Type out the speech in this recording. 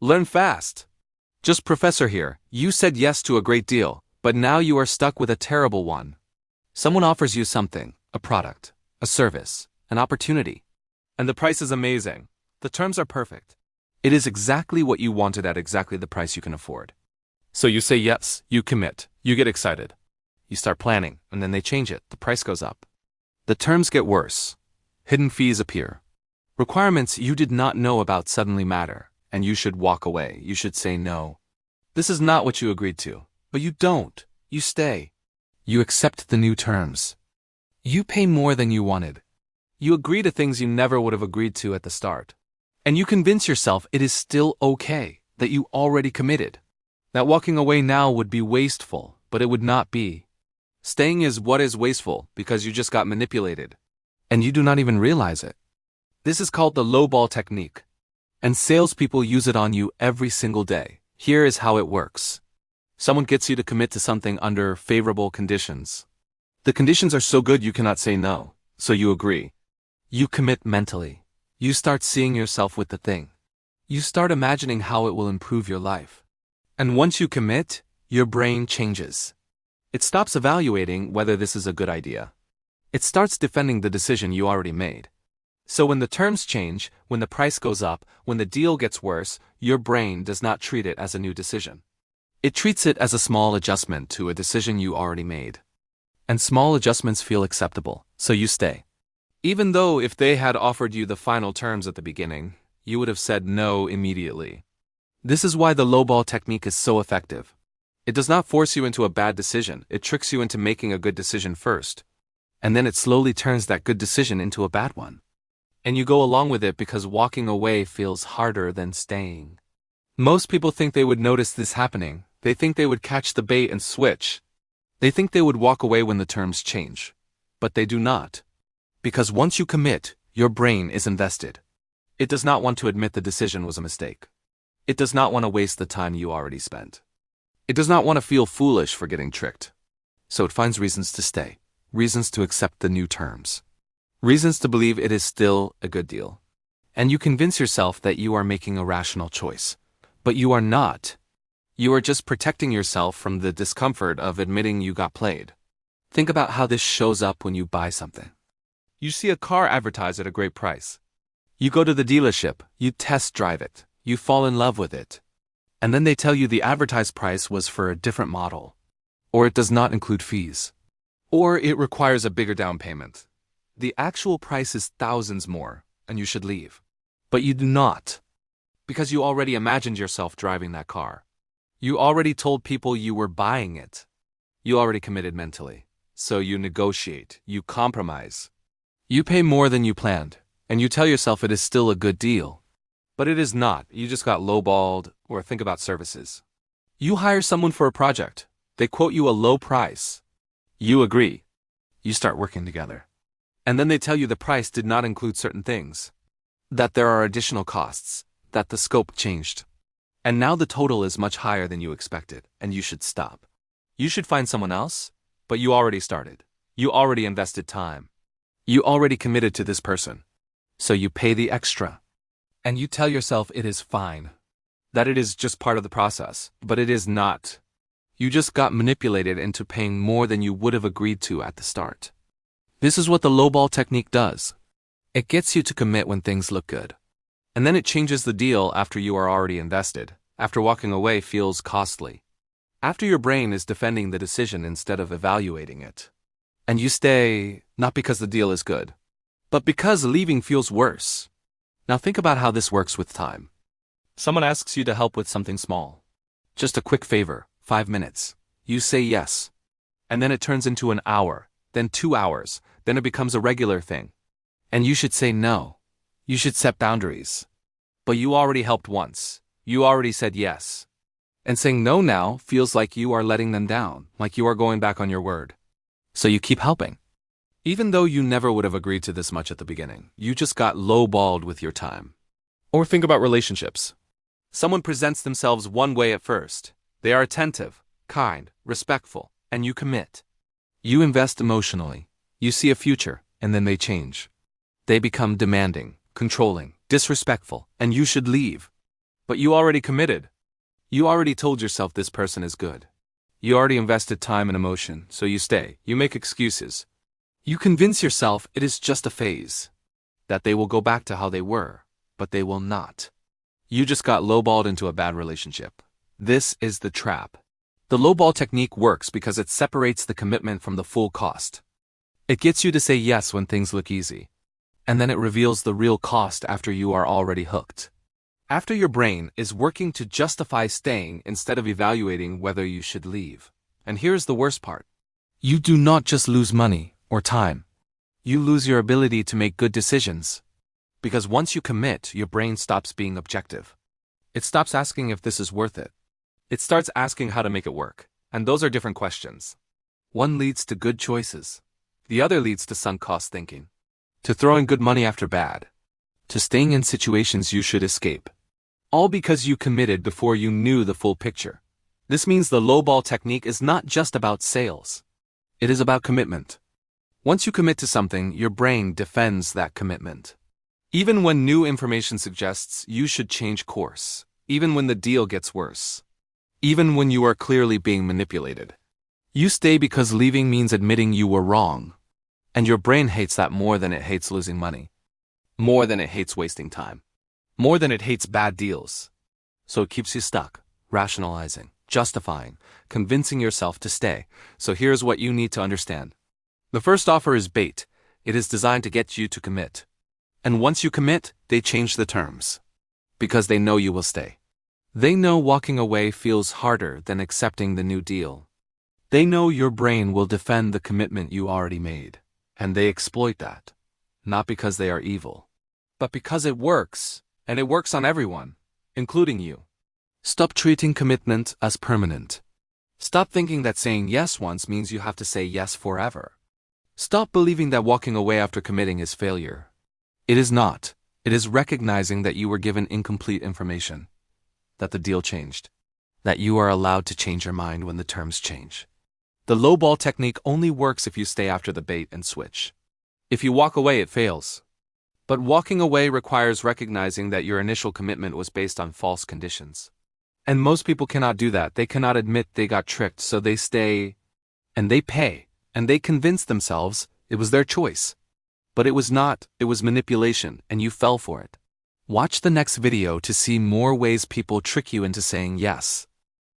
Learn fast. JustProfessor here. You said yes to a great deal, but now you are stuck with a terrible one. Someone offers you something, a product, a service, an opportunity. And the price is amazing. The terms are perfect. It is exactly what you wanted at exactly the price you can afford. So you say yes, you commit, you get excited. You start planning, and then they change it, the price goes up. The terms get worse. Hidden fees appear. Requirements you did not know about suddenly matter, and you should walk away, you should say no. This is not what you agreed to, but you don't, you stay. You accept the new terms. You pay more than you wanted. You agree to things you never would have agreed to at the start. And you convince yourself it is still okay, that you already committed. That walking away now would be wasteful, but it would not be. Staying is what is wasteful because you just got manipulated. And you do not even realize it. This is called the lowball technique. And salespeople use it on you every single day. Here is how it works. Someone gets you to commit to something under favorable conditions. The conditions are so good you cannot say no, so you agree. You commit mentally. You start seeing yourself with the thing. You start imagining how it will improve your life. And once you commit, your brain changes. It stops evaluating whether this is a good idea. It starts defending the decision you already made. So when the terms change, when the price goes up, when the deal gets worse, your brain does not treat it as a new decision. It treats it as a small adjustment to a decision you already made. And small adjustments feel acceptable, so you stay. Even though if they had offered you the final terms at the beginning, you would have said no immediately. This is why the lowball technique is so effective. It does not force you into a bad decision, it tricks you into making a good decision first. And then it slowly turns that good decision into a bad one. And you go along with it because walking away feels harder than staying. Most people think they would notice this happening. They think they would catch the bait and switch. They think they would walk away when the terms change. But they do not. Because once you commit, your brain is invested. It does not want to admit the decision was a mistake. It does not want to waste the time you already spent. It does not want to feel foolish for getting tricked. So it finds reasons to stay, reasons to accept the new terms, reasons to believe it is still a good deal. And you convince yourself that you are making a rational choice. But you are not. You are just protecting yourself from the discomfort of admitting you got played. Think about how this shows up when you buy something. You see a car advertised at a great price. You go to the dealership, you test drive it, you fall in love with it. And then they tell you the advertised price was for a different model. Or it does not include fees. Or it requires a bigger down payment. The actual price is thousands more, and you should leave. But you do not. Because you already imagined yourself driving that car. You already told people you were buying it. You already committed mentally. So you negotiate, you compromise. You pay more than you planned, and you tell yourself it is still a good deal. But it is not, you just got lowballed, or think about services. You hire someone for a project. They quote you a low price. You agree. You start working together. And then they tell you the price did not include certain things. That there are additional costs, that the scope changed. And now the total is much higher than you expected, and you should stop. You should find someone else, but you already started. You already invested time. You already committed to this person. So you pay the extra. And you tell yourself it is fine. That it is just part of the process, but it is not. You just got manipulated into paying more than you would have agreed to at the start. This is what the lowball technique does. It gets you to commit when things look good. And then it changes the deal after you are already invested, after walking away feels costly. After your brain is defending the decision instead of evaluating it. And you stay, not because the deal is good, but because leaving feels worse. Now think about how this works with time. Someone asks you to help with something small. Just a quick favor, 5 minutes. You say yes. And then it turns into an hour, then 2 hours, then it becomes a regular thing. And you should say no. You should set boundaries. But you already helped once. You already said yes. And saying no now feels like you are letting them down, like you are going back on your word. So you keep helping. Even though you never would have agreed to this much at the beginning, you just got lowballed with your time. Or think about relationships. Someone presents themselves one way at first. They are attentive, kind, respectful, and you commit. You invest emotionally. You see a future, and then they change. They become demanding, controlling, disrespectful, and you should leave. But you already committed. You already told yourself this person is good. You already invested time and emotion, so you stay. You make excuses. You convince yourself it is just a phase. That they will go back to how they were, but they will not. You just got lowballed into a bad relationship. This is the trap. The lowball technique works because it separates the commitment from the full cost. It gets you to say yes when things look easy. And then it reveals the real cost after you are already hooked. After your brain is working to justify staying instead of evaluating whether you should leave. And here's the worst part. You do not just lose money or time. You lose your ability to make good decisions. Because once you commit, your brain stops being objective. It stops asking if this is worth it. It starts asking how to make it work. And those are different questions. One leads to good choices. The other leads to sunk cost thinking. To throwing good money after bad. To staying in situations you should escape. All because you committed before you knew the full picture. This means the lowball technique is not just about sales. It is about commitment. Once you commit to something, your brain defends that commitment. Even when new information suggests you should change course. Even when the deal gets worse. Even when you are clearly being manipulated. You stay because leaving means admitting you were wrong. And your brain hates that more than it hates losing money. More than it hates wasting time. More than it hates bad deals. So it keeps you stuck, rationalizing, justifying, convincing yourself to stay. So here's what you need to understand. The first offer is bait. It is designed to get you to commit. And once you commit, they change the terms. Because they know you will stay. They know walking away feels harder than accepting the new deal. They know your brain will defend the commitment you already made. And they exploit that. Not because they are evil. But because it works. And it works on everyone, including you. Stop treating commitment as permanent. Stop thinking that saying yes once means you have to say yes forever. Stop believing that walking away after committing is failure. It is not. It is recognizing that you were given incomplete information. That the deal changed. That you are allowed to change your mind when the terms change. The lowball technique only works if you stay after the bait and switch. If you walk away, it fails. But walking away requires recognizing that your initial commitment was based on false conditions. And most people cannot do that. They cannot admit they got tricked, so they stay. And they pay. And they convince themselves it was their choice. But it was not. It was manipulation, and you fell for it. Watch the next video to see more ways people trick you into saying yes.